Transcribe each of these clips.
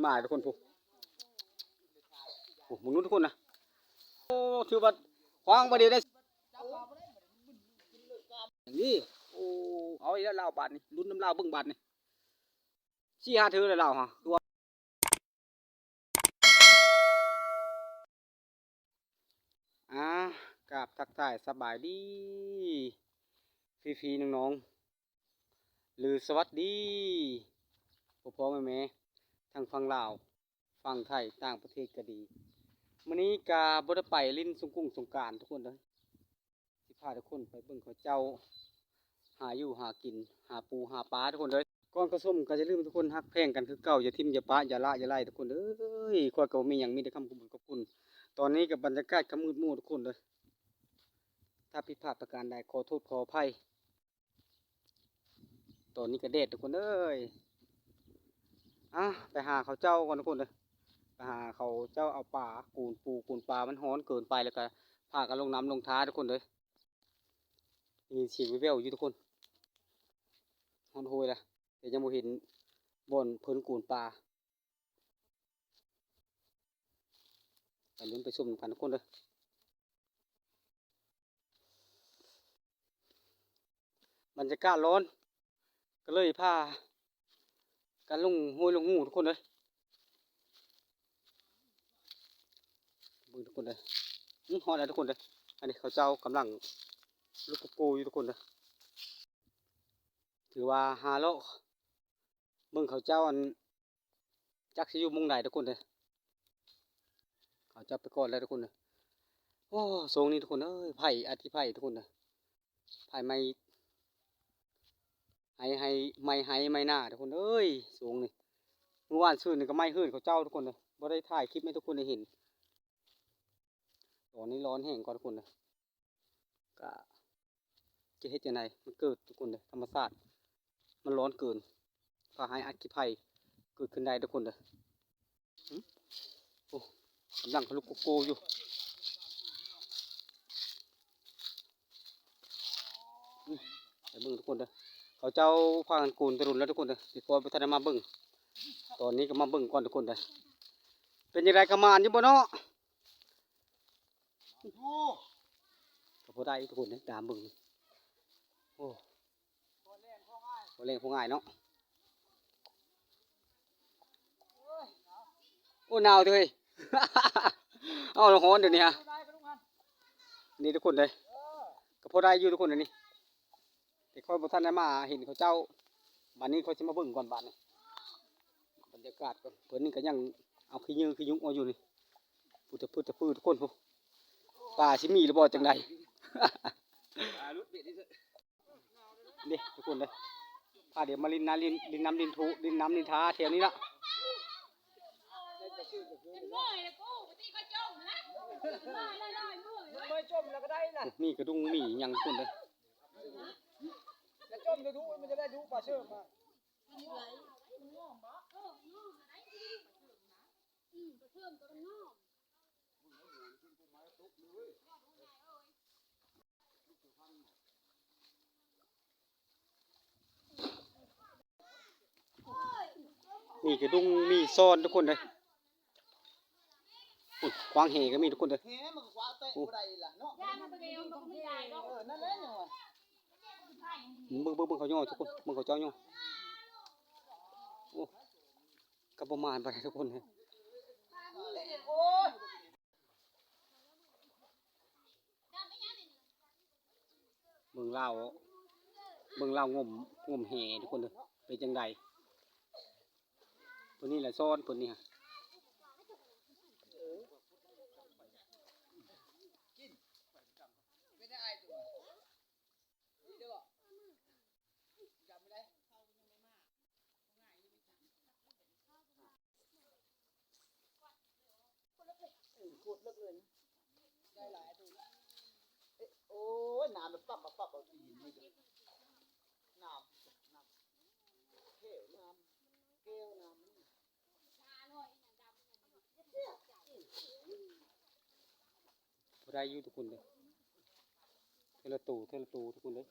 มาทุกคนพวกมึงนู้นทุกคนนะโอ้ถือว่าควางประเดี๋ยวได้นี่โอ้เอาอีกแล้วลาวบาทนี่รุ่นน้ำลาวเบิ้งบาทนี่ชี้หาเธอเลยลาวฮะตัวกราบทักทายสบายดีฟีน้องๆหรือสวัสดีพ่อแม่ทางฝั่งลาวฝั่งไทยต่างประเทศก็ดีมื้อนี้กาบ่ได้ไปลิ้นสงกรานต์ทุกคนเลยสิพาทุกคนไปเบิ่งเขาเจ้าหาอยู่หากินหาปูหาปลาทุกคนเลยก่อนกระส้มก็จะลืมทุกคนฮักแพงกันคือเก่าอย่าทิ่มอย่าปะอย่าละอย่าไล่ทุกคนเอ้ยข้อยก็บ่มีหยังมีแต่คำขอบคุณตอนนี้กับบรรยากาศขมืดมัวทุกคนเลยถ้าผิดพลาดประการใดขอโทษขออภัยตอนนี้ก็เด็ดทุกคนเอ้ยไปหาเขาเจ้าก่อนทุกคนเลยไปหาเขาเจ้าเอาป่ากูนปูกูนปลามันฮ้อนเกินไปแล้วก็พากันลงน้ำลงท้าทุกคนเลยมีเสียงวิเวลอยู่ทุกคนฮอนโฮยละเดี๋ยวยังบ่เห็นบ่อนเพิ่นกูนปลาไปลุ้นไปซุ่มกันทุกคนเลยบรรยากาศร้อนก็เลยพากันลงห้วยลงงูทุกคนเลยบึงทุกคนเลยฮอดแล้วทุกคนเลยอันนี้เขาเจ้ากำลังลูกโกอยู่ทุกคนเลยถือว่าหาโลเบิ่งเขาเจ้าอันจักสิอยู่มุงไหนทุกคนเลยเขาเจ้าไปก่อนแล้วทุกคนเลยโอ้ทรงนี้ทุกคนเอ้ยไผ่อาทิไผ่ทุกคนเลยไผ่ไม้ไม้หน้าทุกคนเอ้ยทรงนี่เมื่อวานซื้อนี่ก็ไม้หื่นเขาเจ้าทุกคนเลยบ่ได้ถ่ายคลิปให้ทุกคนได้เห็นตอนนี้ร้อนแห้งก่อนทุกคนเลยก็จะเฮ็ดยังไงมันเกิดทุกคนเลยธรรมชาติมันร้อนเกินพาให้อัคคีภัยเกิดขึ้นได้ทุกคนเลยโอ้กำลังทะลุโกโก้อยู่ไปเบิ่งทุกคนเลยเขาเจ้าพากันกูนตะรุนแล้วทุกคนเลยที่พอไปทันมาเบิ่งตอนนี้ก็มาเบิ่งก่อนทุกคนเลยเป็นยังไงกระมานอยู่บ่เนาะก็พอได้ทุกคนเลยตามเบิ่งโอ้พอเล่นพอง่ายเนาะโอ้หนาวเลย เอาร้อนเดี๋ยวนี้ฮะนี่ทุกคนเลยก็พอได้อยู่ทุกคนเดี๋ยวนี้แต่ค่อยบุท่านได้มาเห็นเขาเจ้าบ้านนี้เขาจะมาเบิ่งก่อนบ้านนี้บรรยากาศก่อนเพื่อนนี่ก็ยังเอาขี้ยืงขี้ยุงเอาอยู่นี่พูดทุกคนพวกป่าชิมีหรือบ่จังใด นี่ทุกคนเลยพาเดี๋ยวมาลินน้ำลินน้ำลินท้าแถวนี้ละมีกระดุงมียังทุกคนเลยจมจะดูมันจะได้ดูปลาเชื่อมมามีกระดุงมีซ่อนทุกคนเลยควางเหก็มีทุกคนเลยเบิ่งเขาย่อทุกคนเบิ่งเขาเจ้าย่อโอ้กระประมาณไปทุกคนเลยเบิ่งเล่างมแห่ทุกคนเลยเป็นจังใดตัวนี้แหละซ่อนตัวนี้ฮะโอ้ยน้ำมันปั๊บเอาตีนนี่น้ำเขี้ยวน้ำได้อยู่ทุกคนเลยเทละตูทุกคนเลย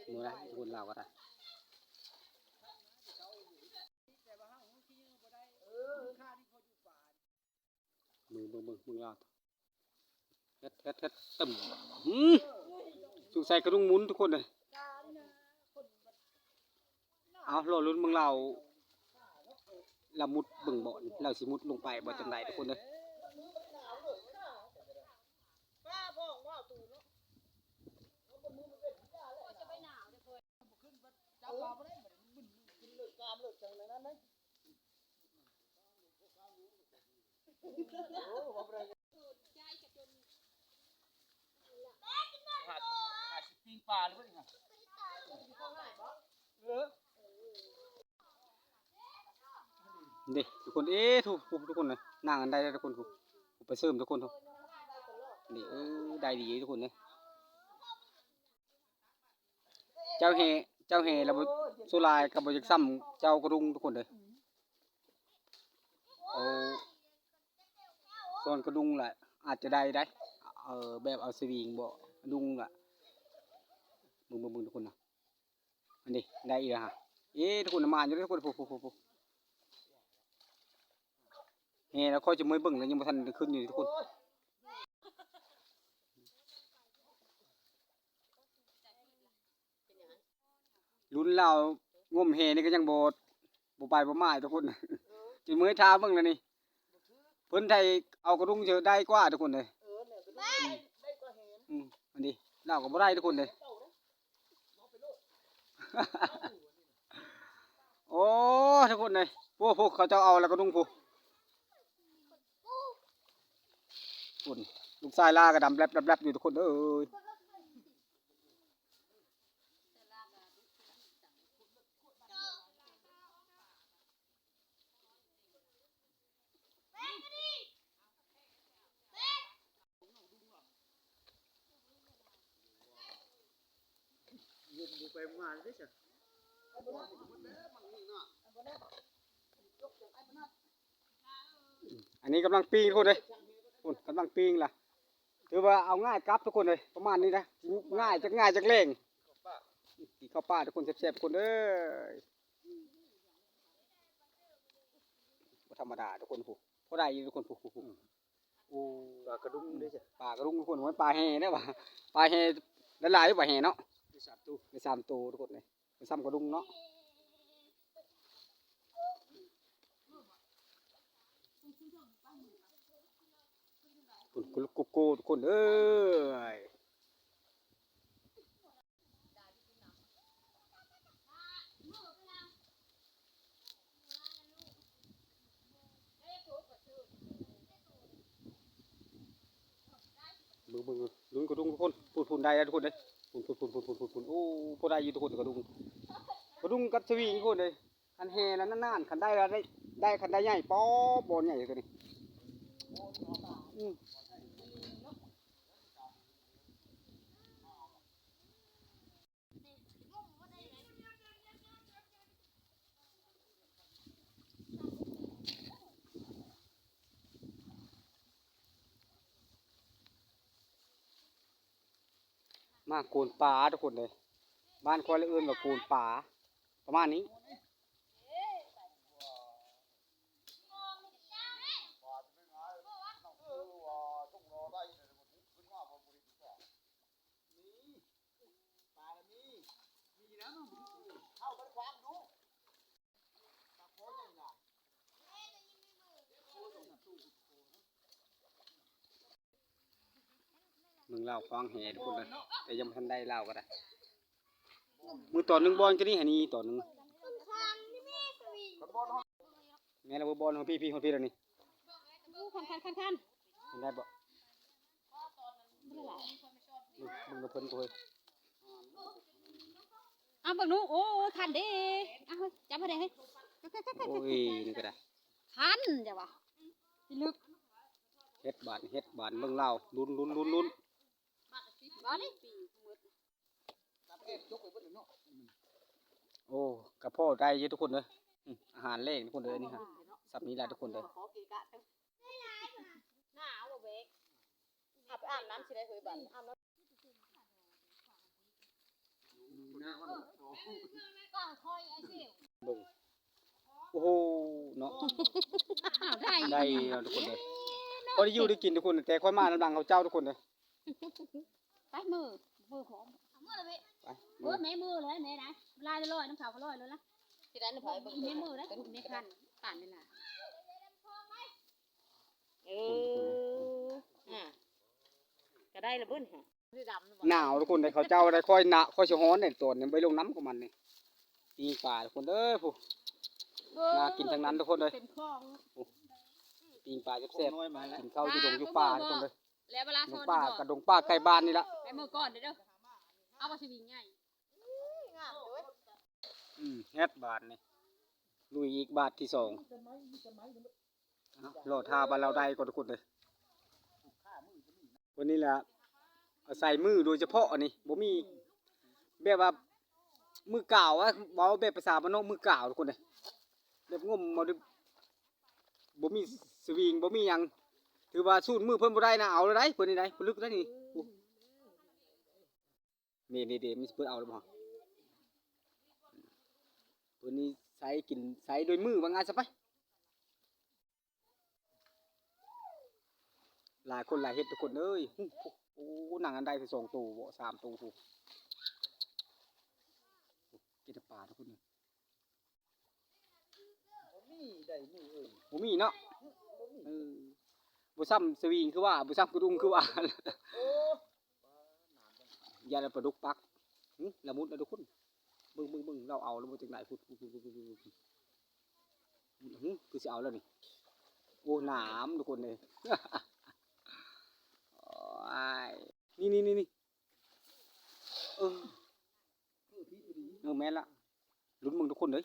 มือละคนลาวก็ได้มือลาวเฮ็ดตึมสุกใส่กระดุงหมุนทุกคนเลยเอารอลุ้นมึงเราละมุดเบิ่งบ่อนเราสิมุดลงไปบ่จังไดทุกคนเลยปีนป่าหรือเปล่านี่ทุกคนทุกคนเลยนั่งกันได้ทุกคนทุกไปเสริมทุกคนทุกนี่ได้ดีทุกคนเลยเจ้าเฮแล้วสุลายกับบริษัทเจ้ากระดุงทุกคนเลยส่วนกระดุงแหละอาจจะได้แบบเอาสวิงบ่กระดุงแหละมึงทุกคนนะอันนี้ได้อีกแล้วฮะทุกคนมาอยู่ทุกคนปุ๊เฮแล้วค่อยจะไม่เบิ่งแล้วยังไม่ทันขึ้นอยู่ทุกคนลุ้นเรางมเฮนี่ก็ยังโบไปบ่มาทุกคนจีมือท้าเบิ่งแล้วนี่เพิ่นไทยเอากระดุงเจอได้กว่าทุกคนเลยอันนี้เราก็บ่ได้ทุกคนเลยโอ้ทุกคนเลยพวกเขาจะเอาแล้วกระดุงคุณลูกชายล่ากระดำแลบอยู่ทุกคนเอ้ยไปมาได้จ้ะอันนี้กำลังปีนทุกคนเลยคุณกำลังปีนล่ะถือว่าเอาง่ายกลับทุกคนเลยประมาณนี้นะง่ายจากเล่งกินข้าวปลาทุกคนแซ่บๆทุกคนเอ้ยธรรมดาทุกคนผูกเพราะได้ทุกคนผูกโอ้ปลากระดุมด้วยจ้ะปลากระดุมทุกคนเหมือนปลาแห่เนี่ยว่ะปลาแห่หลายๆปลาแห่เนาะใน3 ตัวทุกคนเลยใน3กระดุมเนาะคุณโกทุกคนเอ้ยมึงลุ้นกระดุงทุกคนพูนได้ทุกคนเลยพูนโอ้พอได้ยินทุกคนกระดุงกับสวิงทุกคนเลยคันแห่แล้วนานๆคันได้แล้วได้คันได้ใหญ่ป๊อบอลใหญ่ตัวนี้มาโกนป่าทุกคนเลยบ้านคอยละเอื่นว่าโกนป่าประมาณนี้มึงเล่าฟังแห่ทุกคนเลยแต่ยังไม่ทันได้เล่าก็ได้มือต่อ1 บอลก็นี่หันนี่ต่อ1แม่เราบอลของพี่ของพี่แล้วนี่คันเห็นได้บ่มึงกับเพิ่นตัวเอาเบิ่งนู้โอ้คันเด้เอาเฮ้ยจับมาเด้เฮ้ยโอ้ยนี่ก็ได้คันจ้ะวะลึกเฮ็ดบานเบิ่งเล่าลุ้นบ้านี่โอ้กับพ่อได้เยอะทุกคนเลยอาหารเล่งทุกคนเลยนี่ครับสับนี้ได้ทุกคนเลยหนาวบ่เบกอาบน้ำสิได้เฮ้ยบัดอาบน้ ก็คอยไอ้เสี่ยว เบิ่งโอ้โหเนาะ ได้ ได้เอาทุกคนเลยพอได้อยู่ได้กินทุกคนแต่ค่อยมาลำดังเขาเจ้าทุกคนเลย ไปมือของมือเลย ไป เออแม่มือเลยแม่นะลายลอยน้ำขาวก็ลอยเลยละที่ร้านไผ่แม่มือเลยแม่คันปั่นนี่ล่ะก็ได้ละบุญฮะ หนาวทุกคนเลยเขาเจ้าได้ค่อยหนาค่อยสิฮ้อนเนี่ยตัวเนี่ยไปลงน้ำกับมันนี่ปีงป่าทุกคนเด้อผู้น่ากินทั้งนั้นทุกคนเลย เต็มคลอง ปีงป่าแซ่บๆกินข้าวอยู่ดงอยู่ป่าทุกคนเลย แล้วเวลา ด โซ ง น ป่ากับดงป่าใกล้บ้านนี่ละ ไปมือก่อนเด้อเอาไปสวิงใหญ่ เฮ็ดบาทนี่ลุยอีกบาทที่สองโหลดท่าบานเราได้ก็ทุกคนเลยวันนี้แหละเอาใส่มือโดยเฉพาะอันนี้บ่มีแบบว่ามือกล่าวว่าเว้าแบบภาษาบ้านนอกมือกล่าวทุกคนเลยแบบงมมาดูบ่มีสวิงบ่มีหยังถือว่าสูดมือเพิ่นบ่ได้นะเอาเลยได้เพิ่นนี่ได้เพิ่นลึกได้นี่นี่เด้มันสิเพิ่นเอาแล้วบ่เพิ่นนี่ใส่กินใส่โดยมือบางงานซะไปหลายคนหลายเฮ็ดทุกคนเอ้ยโอ้หนังอันใดคือ2ตัวบ่3ตัวพูกินแต่ปลาทุกคนเลยบ่มีเนาะบ่ซ้ำสวิงคือว่าบ่ซ้ำกระดุมคือว่าอย่าได้ปลาดุกปักละมุดนะทุกคนเบิ่งเราเอาแล้วบ่จังได๋พุ่นคือสิเอาแล้วนี่โอ้หนามทุกคนเลยนี่แม่นละลุ้นมึงทุกคนเลย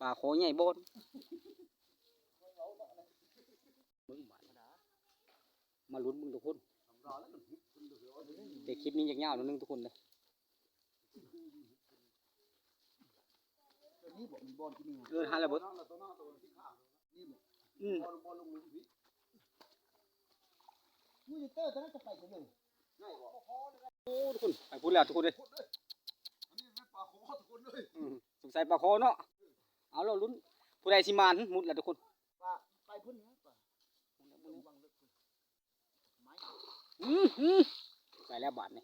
ปลาคอใหญ่บอนมาลุ้นมึงทุกคนแต่คลิปนี้ยาวๆนิดนึงทุกคนเลยหาแล้วเบิดโอ้ทุกคนไปพูดแล้วทุกคนเลยสงสัยปลาคอเนาะเอาเราลุ้นผู้ใดสิมานมุดแล้วทุกคนไปพุ่นไปแล้วบาทนี่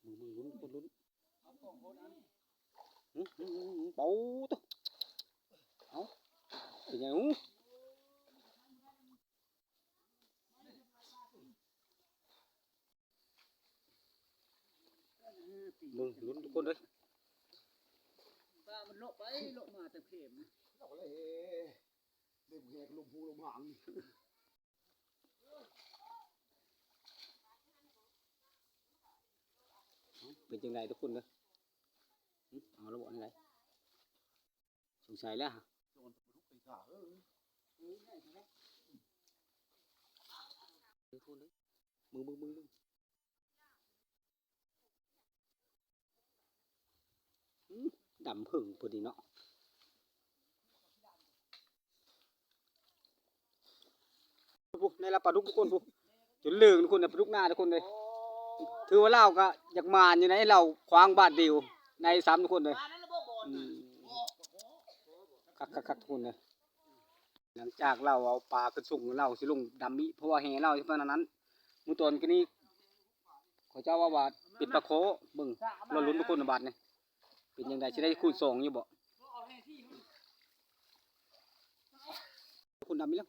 มึงลุ้นทุกคนลุ้นเบาตัวเอาเป็นยังมึงลุ้นทุกคนเลยปลามันโลไปโลมาแต่เข็มเอาเลยเด็กแหกลมพูลมหางเป็นจังไงทุกคนเลยเอาแล้วบอกยังไงสงสัยแล้วฮะมึงดำผึ่งพอดีเนาะปุ๊ในละปลาดุกทุกคนปุ๊จนเหลืองทุกคนนะปลาดุกหน้าทุกคนเลยถือว่าเล่าก็อยากมาอยู่ในเราคว้างบาทเดียวในซ้ำทุกคนเลยคักทุกคนเลยหลังจากเราเอาปลาขึ้นส่งเราสิลงดำมิเพราะว่าแห่เราที่ตอนนั้นมือตนกันนี้เขาเจ้าว่าปิดปลาโคบึงเราลุ้นทุกคนบาทเนี่ยเป็นยังไงจะได้คูณสองอยู่บ่ทุกคนดำมิแล้ว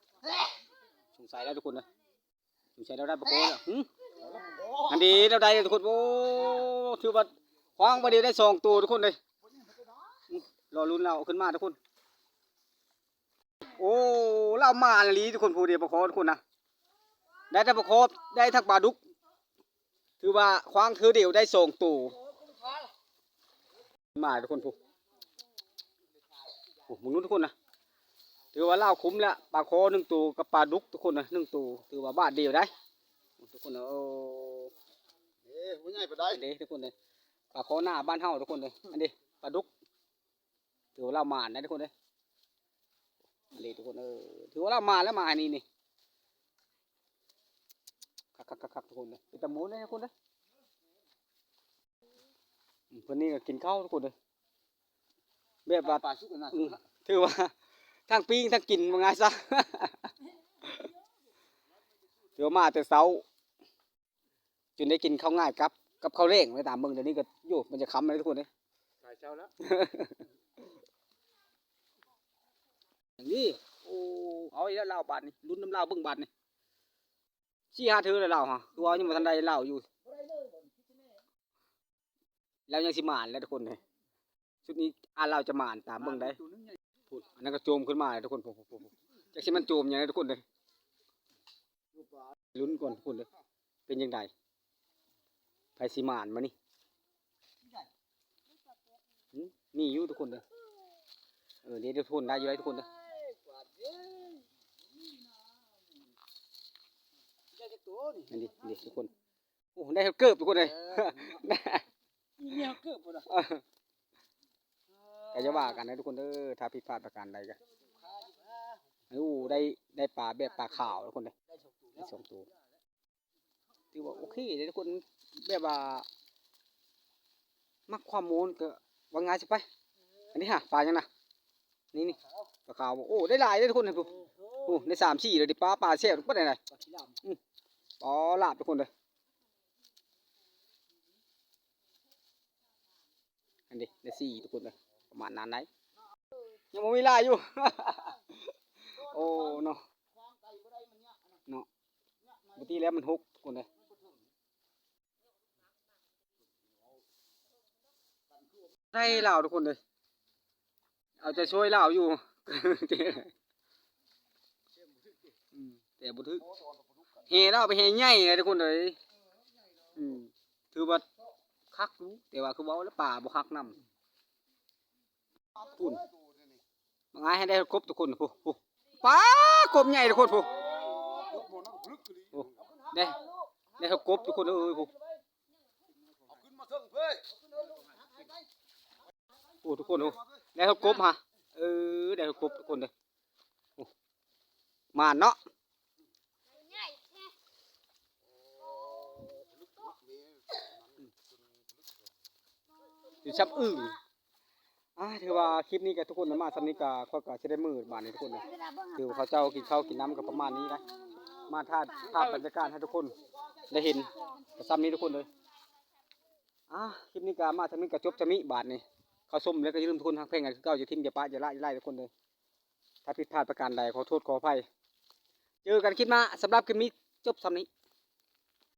สงสัยแล้วทุกคนเลยสงสัยเราได้ปลาโคแล้วอันดีเราได้ทุกคนโอ้ถือว่าคว้างประเดี๋ยวได้2ตัวทุกคนเลยรอลุ้นเราขึ้นมาทุกคนโอ้เรามาลีทุกคนผู้เดียวปลาโคทุกคนนะได้แต่ปลาโคได้ทั้งปลาดุกถือว่าคว้างถือเดียวได้2ตัวมาทุกคนผู้โอ้มึงรู้ทุกคนนะถือว่าเล่าคุ้มแล้วปลาโค1ตัวกับปลาดุกทุกคนนะ1ตัวถือว่าบาทเดียวได้ทุกคนนะโอ้ไม่ใหญ่ไปได้เด้ทุกคนเลยปลาโคหน้าบ้านเฮาทุกคนเลยอันนี้ปลาดุกถือว่าเรามานะทุกคนเลยอันนี้ทุกคนถือว่าเรามาแล้วมาอันนี้นี่ คักทุกคนเลยเป็นตะหมูเลยทุกคนเลยเพิ่นนี่ก็กินข้าวทุกคนเลยแบบว่า ปลาชุกกันนะ ถือว่าทั้งปิ้งทั้งกินว่าไงซะ ถือว่ามาแต่เช้าจนได้กินข้าวง่ายกับข้าวเร่งไปตามเบิ่งเดี๋ยวนี้ก็อยู่มันจะค้ำเลยทุกคนเลย ขายเช้าแล้ว อย่างนี้โอ้เอาอีกแล้วเหล้าบาทนี่รุ่นน้ำเหล้าเบิ่งบาทนี่4-5เทื่อเลยเหล้าฮะคือว่ายังบ่ทันได้เหล้าอยู่แล้วยังสิหมานแล้วทุกคนเลยชุดนี้เราจะหมานตามเบิ่งได้พูดอันนั้นก็โจมขึ้นมาเลยทุกคนผมจักสิมันโจมยังไงทุกคนเลยลุ้นก่อนทุกคนเลยเป็นยังไงไผสิหมานมานี่มีอยู่ทุกคนเลยเดี๋ยวทุกคนได้อยู่ได้ทุกคนเลยอันนี้ทุกคนโอ้ได้เกือบทุกคนเลย เนี่ยเกือบหมดอ่ะ ก็จะว่ากันนะทุกคนถ้าผิดพลาดประการใดก็ได้ปลาแบบปลาขาวทุกคนเลยได้2 ตัวถือว่าโอเคเลยทุกคนแบบว่ามักความมูนก็ว่าไงสิไปอันนี้ฮะปลายังนะนี่ปลาขาวโอ้ได้หลายเลยทุกคนเลยปุ๊โอ้ได้3-4เลยดิปลาเสียบทุกคนเลยปลาลาบทุกคนเลยอันนี้ได้4ทุกคนเลยประมาณนั้นไหนยังไม่มีลายอยู่ โอ้เนาะปกติแล้วมัน6ทุกคนเลยได้เหล่าทุกคนเลยเอาใจช่วยเหล่าอยู่ แต่บุทึกเฮแล้วไปเฮใหญ่เลยทุกคนเลยถือว่าคักรู้แต่ว่าคือว่าแล้วป่าบ่คักนำปุ่นมาไงให้ได้ครบทุกคนผู้ป้ากบใหญ่ทุกคนผู้ได้ครบทุกคนผู้ขึ้นมาเถิงเพ่ย โอ้ทุกคนได้ครบฮะได้ครบทุกคนเลยมาเนาะอยู่ชับถือว่าคลิปนี้กับทุกคนมาสำนี้ก็จะได้มือบานนี้ทุกคนเลยคือเขาเจ้ากินข้าวกินน้ำกับประมาณนี้นะมาถ่ายบรรยากาศให้ทุกคนได้เห็นซ้ำนี้ทุกคนเลยคลิปนี้ก็มาทำนี้ก็จบจะมีบาทนี่เขาส้มแล้วก็อย่าลืมทุกคนทางเพลงกันคือเก่าจะทิ้งอย่าปะอย่าละอย่าไล่ทุกคนเลยถ้าผิดพลาดประการใดขอโทษขออภัยเจอกันคลิปหน้าสำหรับคลิปนี้จบซ้ำนี้